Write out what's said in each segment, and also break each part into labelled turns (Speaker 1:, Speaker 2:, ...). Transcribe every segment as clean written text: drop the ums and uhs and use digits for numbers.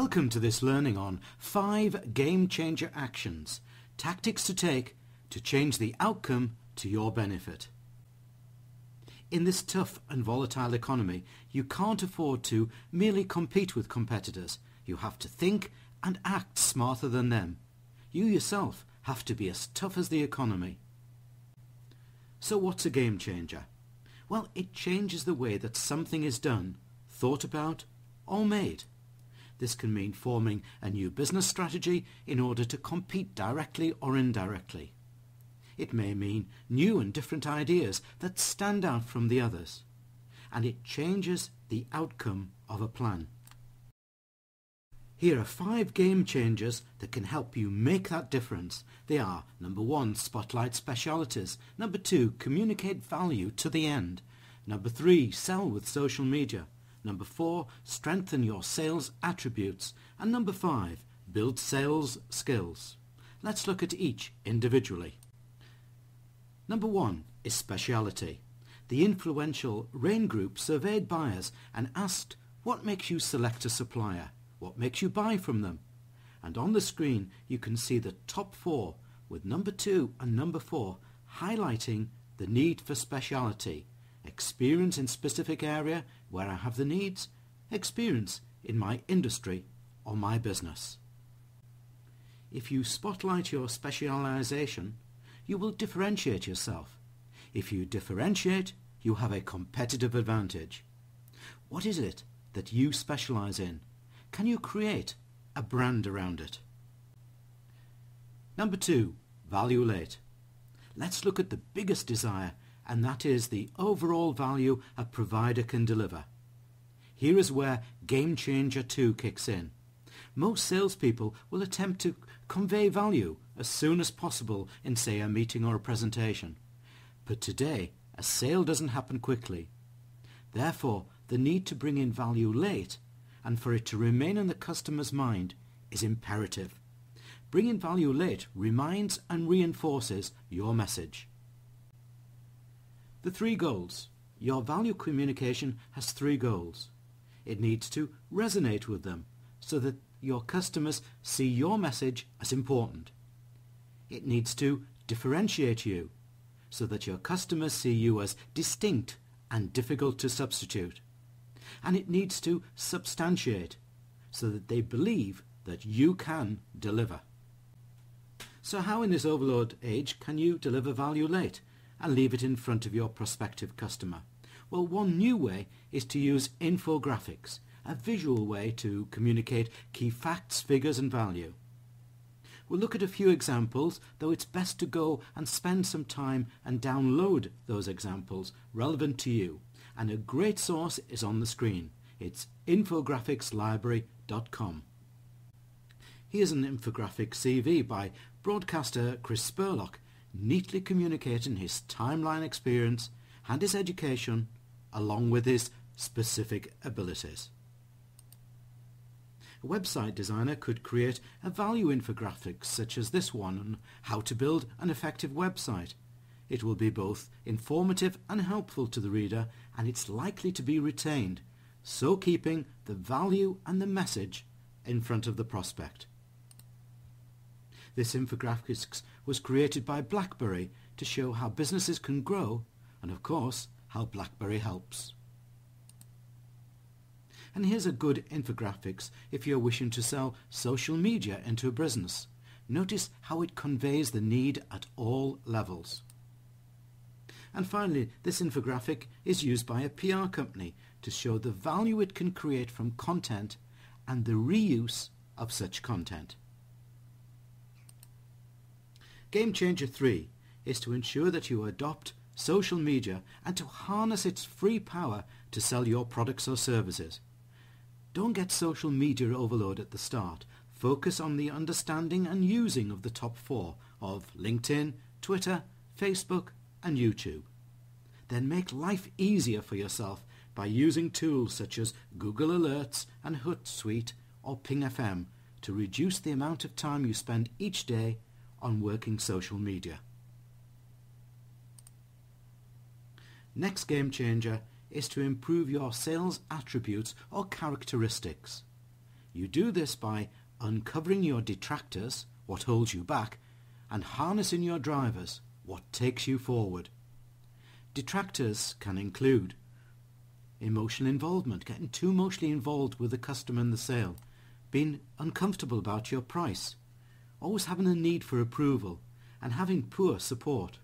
Speaker 1: Welcome to this learning on 5 game changer actions, tactics to take to change the outcome to your benefit. In this tough and volatile economy, you can't afford to merely compete with competitors. You have to think and act smarter than them. You yourself have to be as tough as the economy. So what's a game changer? Well, it changes the way that something is done, thought about, or made. This can mean forming a new business strategy in order to compete directly or indirectly. It may mean new and different ideas that stand out from the others. And it changes the outcome of a plan. Here are 5 game changers that can help you make that difference. They are: number 1, spotlight specialities. Number 2, communicate value to the end. Number 3, sell with social media. Number 4, strengthen your sales attributes. And number 5, build sales skills. Let's look at each individually. Number 1 is speciality. The influential Rain Group surveyed buyers and asked, what makes you select a supplier? What makes you buy from them? And on the screen you can see the top 4 with number 2 and number 4 highlighting the need for speciality. Experience in specific area where I have the needs, experience in my industry or my business. If you spotlight your specialization, you will differentiate yourself. If you differentiate, you have a competitive advantage. What is it that you specialize in? Can you create a brand around it? Number 2, value late. Let's look at the biggest desire, and that is the overall value a provider can deliver. Here is where Game Changer 2 kicks in. Most salespeople will attempt to convey value as soon as possible in, say, a meeting or a presentation. But today, a sale doesn't happen quickly. Therefore, the need to bring in value late and for it to remain in the customer's mind is imperative. Bringing value late reminds and reinforces your message. The 3 goals. Your value communication has 3 goals. It needs to resonate with them so that your customers see your message as important. It needs to differentiate you so that your customers see you as distinct and difficult to substitute. And it needs to substantiate so that they believe that you can deliver. So how in this overload age can you deliver value late and leave it in front of your prospective customer? Well, one new way is to use infographics, a visual way to communicate key facts, figures and value. We'll look at a few examples, though it's best to go and spend some time and download those examples relevant to you. And a great source is on the screen. It's infographiclibrary.com. Here's an infographic CV by broadcaster Chris Spurlock, neatly communicating his timeline experience and his education along with his specific abilities. A website designer could create a value infographic such as this one on how to build an effective website. It will be both informative and helpful to the reader, and it's likely to be retained, so keeping the value and the message in front of the prospect. This infographics was created by BlackBerry to show how businesses can grow and, of course, how BlackBerry helps. And here's a good infographics if you're wishing to sell social media into a business. Notice how it conveys the need at all levels. And finally, this infographic is used by a PR company to show the value it can create from content and the reuse of such content. Game Changer 3 is to ensure that you adopt social media and to harness its free power to sell your products or services. Don't get social media overload at the start. Focus on the understanding and using of the top 4 of LinkedIn, Twitter, Facebook and YouTube. Then make life easier for yourself by using tools such as Google Alerts and Hootsuite or Ping FM to reduce the amount of time you spend each day on working social media. Next game changer is to improve your sales attributes or characteristics. You do this by uncovering your detractors, what holds you back, and harnessing your drivers, what takes you forward. Detractors can include emotional involvement, getting too emotionally involved with the customer and the sale, being uncomfortable about your price, always having a need for approval, and having poor support.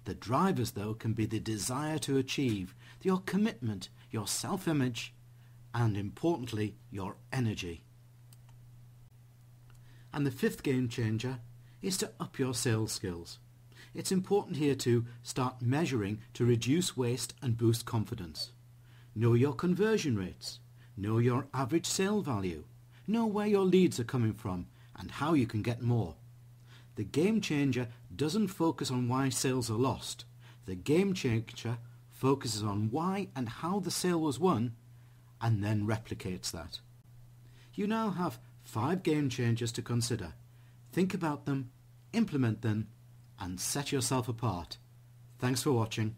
Speaker 1: The drivers, though, can be the desire to achieve, your commitment, your self-image, and importantly, your energy. And the fifth game changer is to up your sales skills. It's important here to start measuring to reduce waste and boost confidence. Know your conversion rates. Know your average sale value. Know where your leads are coming from and how you can get more. The game changer doesn't focus on why sales are lost. The game changer focuses on why and how the sale was won and then replicates that. You now have 5 game changers to consider. Think about them, implement them, and set yourself apart. Thanks for watching.